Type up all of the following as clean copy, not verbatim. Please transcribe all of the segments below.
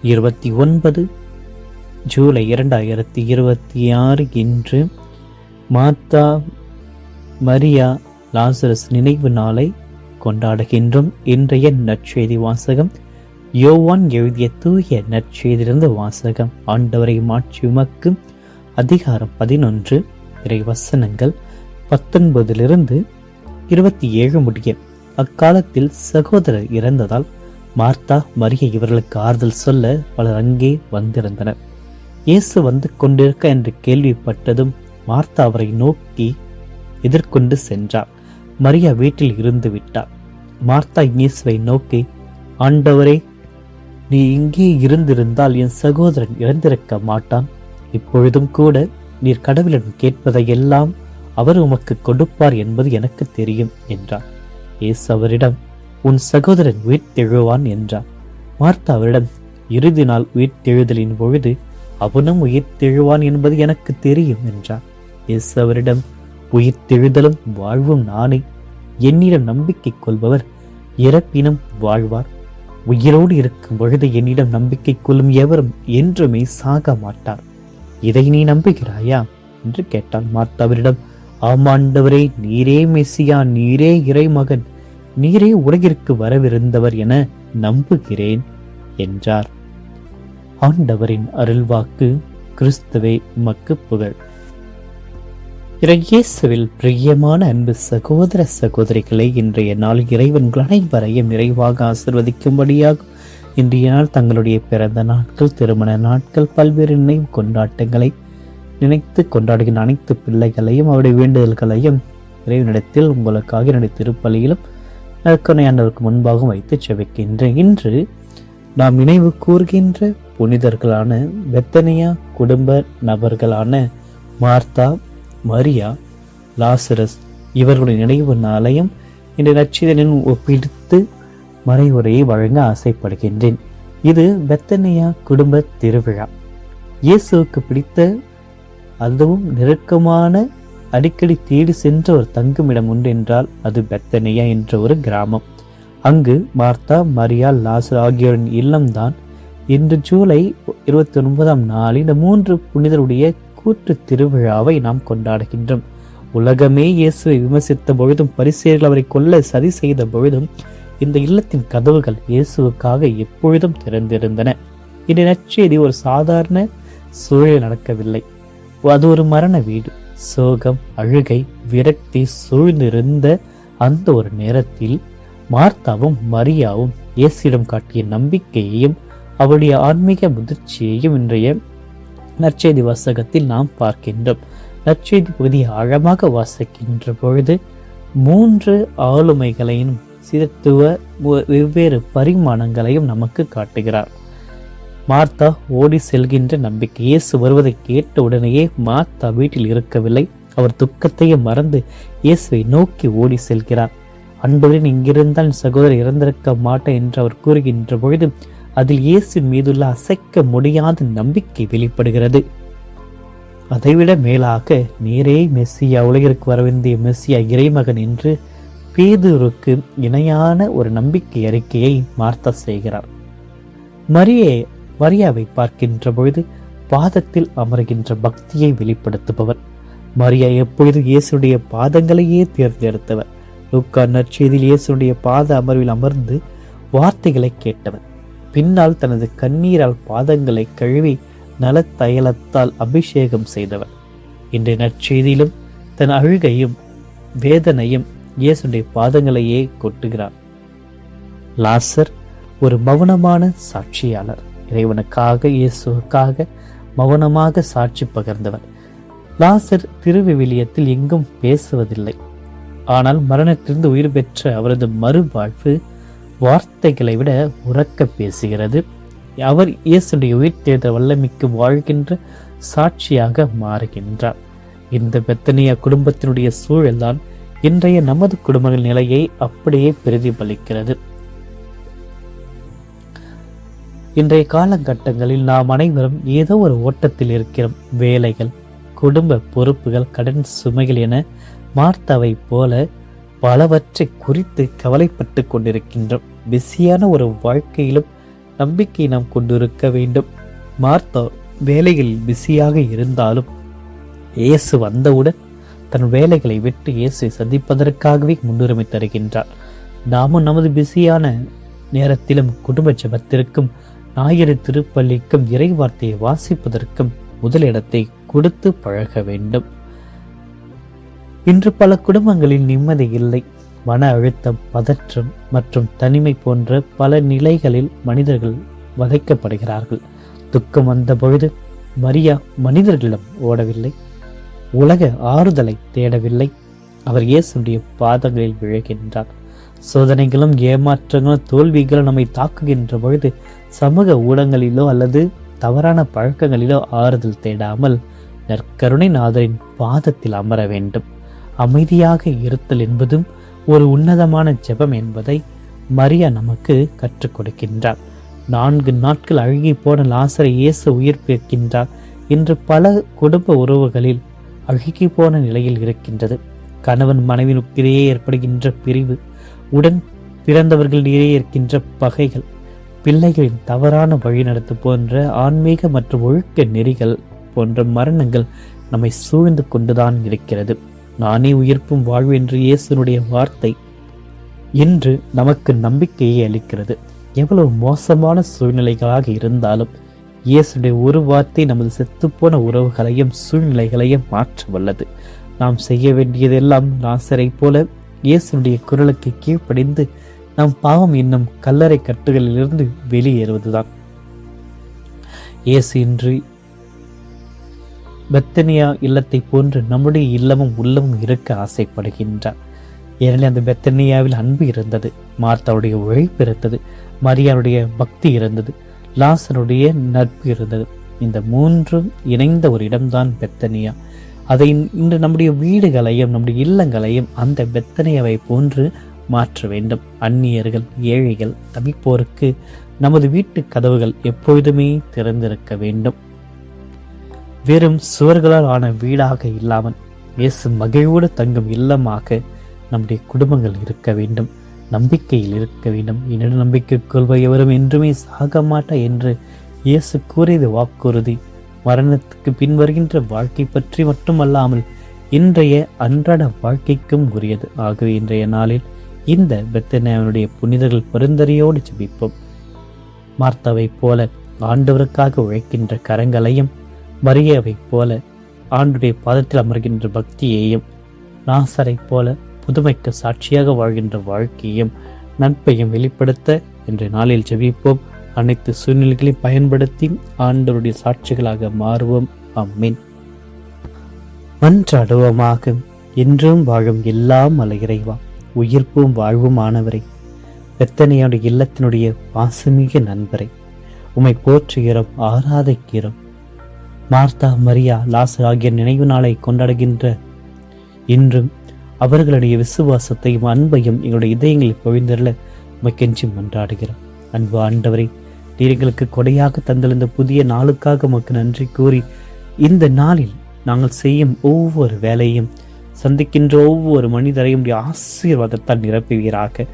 29 ஜூலை 2026 இன்று Martha Maria Lazarus நினைவு நாளை கொண்டாடுகின்றோம். இன்றைய நற்செய்தி வாசகம் யோவான் எழுதிய தூய நற்செய்தியிலிருந்து வாசகம். ஆண்டவரை மாட்சி உமக்கு. அதிகாரம் 11 இறை வசனங்கள் 19 27 முடிய. அக்காலத்தில் சகோதரர் இறந்ததால் மார்த்தா மரியா இவர்களுக்கு ஆறுதல் சொல்ல பலர் அங்கே வந்திருந்தனர். இயேசு வந்து கொண்டிருக்க என்று கேள்விப்பட்டதும் மார்த்தா அவரை நோக்கி எதிர்கொண்டு சென்றார். மரியா வீட்டில் இருந்து விட்டார். மார்த்தா இயேசுவை நோக்கி, ஆண்டவரே, நீ இங்கே இருந்திருந்தால் என் சகோதரன் இறந்திருக்க மாட்டான். இப்பொழுதும் கூட நீர் கடவுளிடம் கேட்பதையெல்லாம் அவர் உமக்கு கொடுப்பார் என்பது எனக்கு தெரியும் என்றார். இயேசு அவரிடம், உன் சகோதரன் உயிர்த்தெழுவான் என்றார். மார்த்தா அவரிடம், இறுதி நாள் உயிர்த்தெழுதலின் பொழுது அவனும் உயிர்த்தெழுவான் என்பது எனக்கு தெரியும் என்றார். இயேசு அவரிடம், உயிர்த்தெழுதலும் வாழ்வும் நானே. என்னிடம் நம்பிக்கை கொள்பவர் இறப்பினும் வாழ்வார். உயிரோடு இருக்கும் பொழுது என்னிடம் நம்பிக்கை கொள்ளும் எவரும் என்றுமே சாக மாட்டார். இதை நீ நம்புகிறாயா என்று கேட்டாள். மார்த்தாவிடம், ஆமாண்டவரே, நீரே மெசியா, நீரே இறைமகன், நீரே உலகிற்கு வரவிருந்தவர் என நம்புகிறேன் என்றார். ஆண்டவரின் அருள்வாக்கு. கிறிஸ்துவே உமக்கு புகழ். இயேசுவில் பிரியமான அன்பு சகோதர சகோதரிகளை, இன்றைய நாள் இறைவன் அனைவரையும் நிறைவாக ஆசிர்வதிக்கும்படியாகும். இன்றைய நாள் தங்களுடைய பிறந்த நாட்கள், திருமண நாட்கள், பல்வேறு நினைவு கொண்டாட்டங்களை நினைத்து கொண்டாடுகின்ற அனைத்து பிள்ளைகளையும் அவருடைய வேண்டுதல்களையும் இறைவனிடத்தில் உங்களுக்காக என்னுடைய திருப்பலியிலும் நற்கருணையாண்டவருக்கு முன்பாக வைத்து செபிக்கின்றேன். இன்று நாம் நினைவு கூறுகின்ற புனிதர்களான பெத்தனியா குடும்ப நபர்களான மார்த்தா, மரியா, லாசரஸ் இவர்களுடைய நினைவு நாளையும் இந்த நற்செய்தியுடன் ஒப்பிடுத்து மறைவுரையை வழங்க ஆசைப்படுகின்றேன். இது பெத்தனியா குடும்ப திருவிழா. இயேசுவுக்கு பிடித்த, அதுவும் நெருக்கமான, அடிக்கடி தேடி சென்ற ஒரு தங்குமிடம் உண்டு என்றால் அது பெத்தனியா என்ற ஒரு கிராமம். அங்கு மார்த்தா, மரியா, லாசர் ஆகியோரின் இல்லம்தான் இன்று ஜூலை 29ஆம் நாளில் இந்த 3 புனிதருடைய கூட்டு திருவிழாவை நாம் கொண்டாடுகின்றோம். உலகமே இயேசுவை விமர்சித்த பொழுதும், பரிசேயர்கள் அவரை கொல்ல சதி செய்த பொழுதும் இந்த இல்லத்தின் கதவுகள் இயேசுவுக்காக எப்பொழுதும் திறந்திருந்தன. இந்த நற்செய்தி ஒரு சாதாரண சூழல் நடக்கவில்லை. அது ஒரு மரண வீடு. சோகம், அழுகை, விரக்தி சூழ்ந்திருந்த அந்த ஒரு நேரத்தில் மார்த்தாவும் மரியாவும் இயேசுவிடம் காட்டிய நம்பிக்கையையும் அவருடைய ஆன்மீக முதிர்ச்சியையும் இன்றைய நற்செய்தி வாசகத்தில் நாம் பார்க்கின்றோம். நற்செய்தி பகுதியை ஆழமாக வாசிக்கின்ற பொழுது 3 ஆளுமைகளையும் சிறுத்துவ வெவ்வேறு பரிமாணங்களையும் நமக்கு காட்டுகிறார். மார்த்தா ஓடி செல்கின்ற நம்பிக்கை. இயேசு வருவதை கேட்ட உடனேயே மார்த்தா வீட்டில் இருக்கவில்லை. அவர் துக்கத்தையும் மறந்து இயேசுவை நோக்கி ஓடி செல்கிறார். அன்புடன் இங்கிருந்தால் சகோதரர் இறந்திருக்க மாட்டேன் என்று அவர் கூறுகின்ற பொழுது அதில் இயேசு மீதுள்ள அசைக்க முடியாத நம்பிக்கை வெளிப்படுகிறது. அதைவிட மேலாக, நீரே மெஸ்ஸியா, உலகிற்கு வரவேண்டிய மெஸ்ஸியா, இறைமகன் என்று பேதுருக்கு இணையான ஒரு நம்பிக்கை அறிக்கையை மார்த்தா செய்கிறார். மரியாவை பார்க்கின்ற பொழுது பாதத்தில் அமர்கின்ற பக்தியை வெளிப்படுத்துபவர். மரியா எப்பொழுது இயேசுடைய பாதங்களையே தேர்ந்தெடுத்தவர். லூக்கா நற்செய்தியில் இயேசுடைய பாத அமர்வில் அமர்ந்து வார்த்தைகளை கேட்டவர். பின்னால் தனது கண்ணீரால் பாதங்களை கழுவி நல தைலத்தால் அபிஷேகம் செய்தவர். இன்றைய நற்செய்தியிலும் தன் அழுகையும் வேதனையும் இயேசுடைய பாதங்களையே கொட்டுகிறார். லாசர் ஒரு மௌனமான சாட்சியாளர். இறைவனுக்காக, இயேசுக்காக மௌனமாக சாட்சி பகர்ந்தவர். லாசர் திருவிவிலியத்தில் எங்கும் பேசுவதில்லை. ஆனால் மரணத்திலிருந்து உயிர் பெற்ற அவரது மறுவாழ்வு வார்த்தைகளை விட உரக்க பேசுகிறது. அவர் இயேசுடைய உயிர்த்தெழுந்த வல்லமைக்கு வாழ்கின்ற சாட்சியாக மாறுகின்றார். இந்த பெத்தனியா குடும்பத்தினுடைய சூழல்தான் இன்றைய நமது குடும்பங்கள் நிலையை அப்படியே பிரதிபலிக்கிறது. இன்றைய காலகட்டங்களில் நாம் அனைவரும் ஏதோ ஒரு ஓட்டத்தில் இருக்கிறோம். வேலைகள், குடும்ப பொறுப்புகள், கடன் சுமைகள் என மார்த்தாவை போல பலவற்றை குறித்து கவலைப்பட்டு கொண்டிருக்கின்றோம். பிஸியான ஒரு வாழ்க்கையிலும் நம்பிக்கை நாம் கொண்டிருக்க வேண்டும். மார்த்தா வேலைகளில் பிஸியாக இருந்தாலும் இயேசு வந்தவுடன் தன் வேலைகளை விட்டு இயேசுவை சந்திப்பதற்காகவே முன்னுரிமை தருகின்றார். நாமும் நமது பிஸியான நேரத்திலும் குடும்ப ஜெபத்திற்கும் ஞாயிறு திருப்பள்ளிக்கும் இறை வார்த்தையை வாசிப்பதற்கும் முதலிடத்தை கொடுத்து பழக வேண்டும். இன்று பல குடும்பங்களில் நிம்மதி இல்லை. மன அழுத்தம், பதற்றம் மற்றும் தனிமை போன்ற பல நிலைகளில் மனிதர்கள் வதைக்கப்படுகிறார்கள். துக்கம் வந்த பொழுது மரியா மனிதர்களிடம் ஓடவில்லை, உலக ஆறுதலை தேடவில்லை. அவர் இயேசுடைய பாதங்களில் விழுகின்றார். சோதனைகளும் ஏமாற்றங்களும் தோல்விகளும் நம்மை தாக்குகின்ற பொழுது சமூக ஊடகங்களிலோ அல்லது தவறான பழக்கங்களிலோ ஆறுதல் தேடாமல் நற்கருணை நாதரின் பாதத்தில் அமர வேண்டும். அமைதியாக இருத்தல் என்பதும் ஒரு உன்னதமான ஜெபம் என்பதை மரியா நமக்கு கற்றுக் கொடுக்கின்றார். 4 நாட்கள் அழுகி போன லாசரை இயேசு உயிர்ப்பிக்கின்றார். இன்று பல குடும்ப உறவுகளில் அழுகி போன நிலையில் இருக்கின்றது. கணவன் மனைவியிடையே ஏற்படுகின்ற பிரிவு, உடன் பிறந்தவர்களிடையே இருக்கின்ற பகைகள், பிள்ளைகளின் தவறான வழிநடத்து போன்ற ஆன்மீக மற்றும் ஒழுக்க நெறிகள் போன்ற மரணங்கள் நம்மை சூழ்ந்து கொண்டுதான் இருக்கிறது. நானே உயிர்ப்பும் வாழ்வு என்று இயேசுனுடைய வார்த்தை இன்று நமக்கு நம்பிக்கையை அளிக்கிறது. எவ்வளவு மோசமான சூழ்நிலைகளாக இருந்தாலும் இயேசுடைய ஒரு வார்த்தை நமது செத்துப்போன உறவுகளையும் சூழ்நிலைகளையும் மாற்ற வல்லது. நாம் செய்ய வேண்டியதெல்லாம் லாசரை போல இயேசுடைய குரலுக்கு கீழ்ப்படிந்து நாம் பாவம் என்னும் கல்லறை கட்டுகளிலிருந்து வெளியேறுவதுதான். இயேசு இன்று பெத்தனியா இல்லத்தை போன்று நம்முடைய இல்லமும் உள்ளமும் இருக்க ஆசைப்படுகின்றார். ஏனெனில் அந்த பெத்தனியாவில் அன்பு இருந்தது, மார்த்தாவுடைய உழைப்பு இருந்தது, மரியாளுடைய பக்தி இருந்தது, லாசருடைய நட்பு இருந்தது. இந்த மூன்றும் இணைந்த ஒரு இடம்தான் பெத்தனியா. அதை இன்று நம்முடைய வீடுகளையும் நம்முடைய இல்லங்களையும் அந்த பெத்தனியாவை போன்று மாற்ற வேண்டும். அந்நியர்கள், ஏழைகள், தவிப்போருக்கு நமது வீட்டு கதவுகள் எப்பொழுதுமே திறந்திருக்க வேண்டும். வெறும் சுவர்களால் ஆன வீடாக இல்லாமல் இயேசு மகிழ்வோடு தங்கும் இல்லமாக நம்முடைய குடும்பங்கள் இருக்க வேண்டும். நம்பிக்கையில் இருக்க வேண்டும். என்னிடம் நம்பிக்கை கொள்வ எவரும் என்றுமே சாக மாட்டா என்று இயேசு கூறியது வாக்குறுதி மரணத்துக்கு பின் வருகின்ற வாழ்க்கை பற்றி மட்டுமல்லாமல் இன்றைய அன்றாட வாழ்க்கைக்கும் உரியது. ஆகவே இன்றைய நாளில் இந்த பெத்தனியாவினுடைய புனிதர்கள் பரிந்துரையோடு ஜெபிப்போம். மார்த்தாவை போல ஆண்டவருக்காக உழைக்கின்ற கரங்களையும், மரியாவை போல ஆண்டுடைய பாதத்தில் அமர்கின்ற பக்தியையும், லாசரை போல புதுமைக்கு சாட்சியாக வாழ்கின்ற வாழ்க்கையும் நட்பையும் வெளிப்படுத்த இன்றைய நாளில் ஜெபிப்போம். அனைத்து சூழ்நிலைகளையும் பயன்படுத்தி ஆண்டவருடைய சாட்சிகளாக மாறுவோம். ஆமென். மன்றாடுவோமாக. என்றும் வாழும் எல்லாம் அல்ல இறைவா, உயிர்ப்பும் வாழ்வும் ஆனவரை, பெத்தனியாவுடைய இல்லத்தினுடைய பாசமிக நண்பரை உம்மை போற்றுகிறோம், ஆராதிக்கிறோம். மார்த்தா, மரியா, லாசர் ஆகிய நினைவு நாளை கொண்டாடுகின்ற இன்றும் அவர்களுடைய விசுவாசத்தையும் அன்பையும் எங்களுடைய இதயங்களில் பொழிந்தருள உம்மை கெஞ்சி மன்றாடுகிறோம். அன்பு ஆண்டவரை, நீர் எங்களுக்கு கொடையாக தந்திருந்த புதிய நாளுக்காக உமக்கு நன்றி கூறி இந்த நாளில் நாங்கள் செய்யும் ஒவ்வொரு வேலையும் சந்திக்கின்ற ஒவ்வொரு மனிதரையும் ஆசீர்வாதத்தால் நிரப்புவீராக.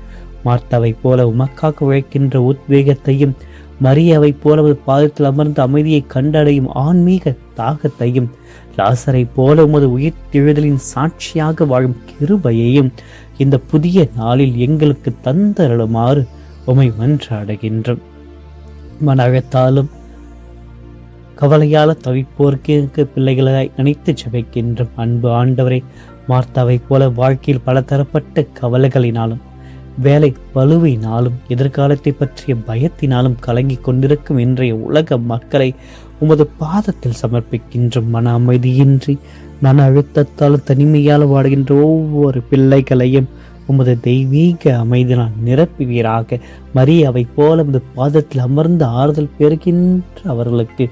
மார்த்தாவை போல உமக்காக உழைக்கின்ற உத்வேகத்தையும், மரியாவை போல பாதத்தில் அமர்ந்த அமைதியை கண்டடையும் ஆன்மீக தாகத்தையும், லாசரை போல உமது உயிர்த்தெழுதலின் சாட்சியாக வாழும் கிருபையையும் இந்த புதிய நாளில் எங்களுக்கு தந்தருளுமாறு உமை மன்றாடுகின்றோம். மன அழுத்தாலும் கவலையால தவிப்போருக்கு பிள்ளைகளை நினைத்து ஜெபிக்கின்றோம். அன்பு ஆண்டவரை, மார்த்தாவை போல வாழ்க்கையில் பல தரப்பட்ட கவலைகளினாலும், வேலை பளுவினாலும், எதிர்காலத்தை பற்றிய பயத்தினாலும் கலங்கி கொண்டிருக்கும் இன்றைய உலக மக்களை உமது பாதத்தில் சமர்ப்பிக்கின்ற மன அமைதியின்றி மன அழுத்தத்தால் தனிமையால் வாடுகின்ற ஒவ்வொரு பிள்ளைகளையும் உமது தெய்வீக அமைதினால் நிரப்புவீராக. மரியாவை போல உமது பாதத்தில் அமர்ந்து ஆறுதல் பெறுகின்ற அவர்களுக்கு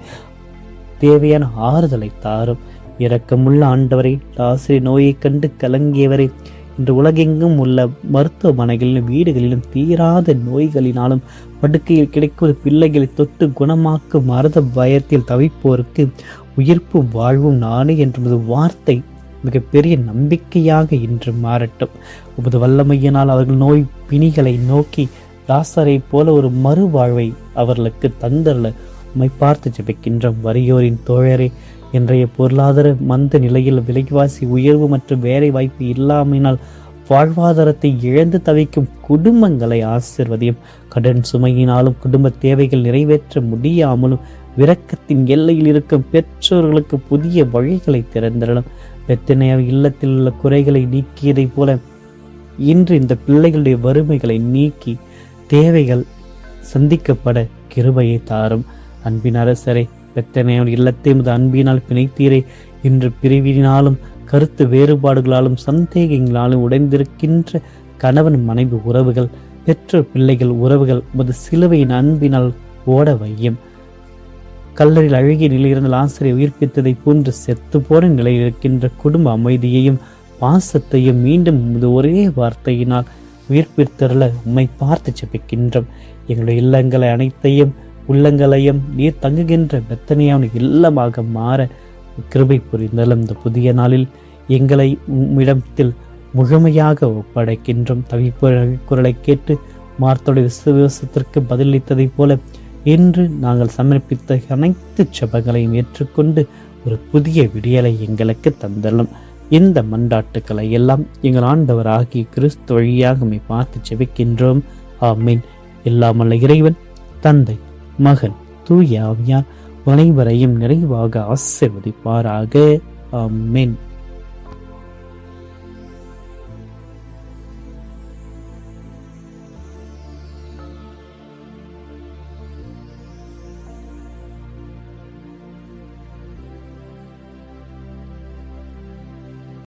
தேவையான ஆறுதலை தாரும். இரக்கமுள்ள ஆண்டவரை, லாசரி நோயை கண்டு கலங்கியவரை, இன்று உலகெங்கும் உள்ள மருத்துவமனைகளிலும் வீடுகளிலும் தீராத நோய்களினாலும் படுக்கையில் கிடைக்கும் பிள்ளைகளை தொட்டு குணமாக்கும் மருத பயத்தில் தவிப்போருக்கு உயிர்ப்பும் வாழ்வும் நானே என்ற வார்த்தை மிகப்பெரிய நம்பிக்கையாக இன்று மாறட்டும். உமது வல்லமையினால் அவர்கள் நோய் பிணிகளை நோக்கி லாசரை போல ஒரு மறுவாழ்வை அவர்களுக்கு தந்தரல உம்மை பார்த்து ஜெபிக்கின்றோம். வறியோரின் தோழரே, இன்றைய பொருளாதார மந்த நிலையில் விலைவாசி உயர்வு மற்றும் வேலை வாய்ப்பு இல்லாமையினால் வாழ்வாதாரத்தை இழந்து தவிக்கும் குடும்பங்களை ஆசிர்வதியும். கடன் சுமையினாலும் குடும்ப தேவைகள் நிறைவேற்ற முடியாமலும் விரக்கத்தின் எல்லையில் இருக்கும் பெற்றோர்களுக்கு புதிய வழிகளை திறந்திடலாம். பெத்தனைய இல்லத்தில் உள்ள குறைகளை நீக்கியதை போல இன்று இந்த பிள்ளைகளுடைய வறுமைகளை நீக்கி தேவைகள் சந்திக்கப்பட கிருபையை தாரும். அன்பின் அரசரை, பெத்தனையோர் இல்லத்தை அன்பினால் பிணைத்தீரை. இன்று பிரிவினாலும் கருத்து வேறுபாடுகளாலும் சந்தேகங்களாலும் உடைந்திருக்கின்ற கணவன் மனைவி உறவுகள், பெற்றோர் பிள்ளைகள் உறவுகள் உமது சிலுவையின் அன்பினால் ஓட வையும். கல்லறில் அழகிய நிலையிருந்த ஆசிரியை உயிர்ப்பித்ததை போன்று செத்து போன நிலையில் இருக்கின்ற குடும்ப அமைதியையும் பாசத்தையும் மீண்டும் ஒரே வார்த்தையினால் உயிர்ப்பித்தருள உம்மை பார்த்து ஜெபிக்கின்றோம். எங்களுடைய இல்லங்களை அனைத்தையும் உள்ளங்களையும் நீர் தங்குகின்ற பெத்தனையான இல்லமாக மாற கிருபை புரிந்தாலும் இந்த புதிய நாளில் எங்களை உம்மிடத்தில் முழுமையாக ஒப்படைக்கின்றோம். தவிப்பு குரலை கேட்டு மார்த்தோடைய விசுவாசத்திற்கு பதிலளித்ததை போல இன்று நாங்கள் சமர்ப்பித்த அனைத்து ஜெபங்களையும் ஏற்றுக்கொண்டு ஒரு புதிய விடியலை எங்களுக்கு தந்தள்ளும். இந்த மண்டாட்டுக்களை எல்லாம் எங்கள் ஆண்டவர் ஆகிய கிறிஸ்து வழியாக உம்மை பார்த்து ஜெபிக்கின்றோம். ஆமீன். எல்லாமல்ல இறைவன் தந்தை, மகன், தூய ஆவியார் அனைவரையும் நிறைவாக ஆசீர்வதிப்பாராக. ஆமீன்.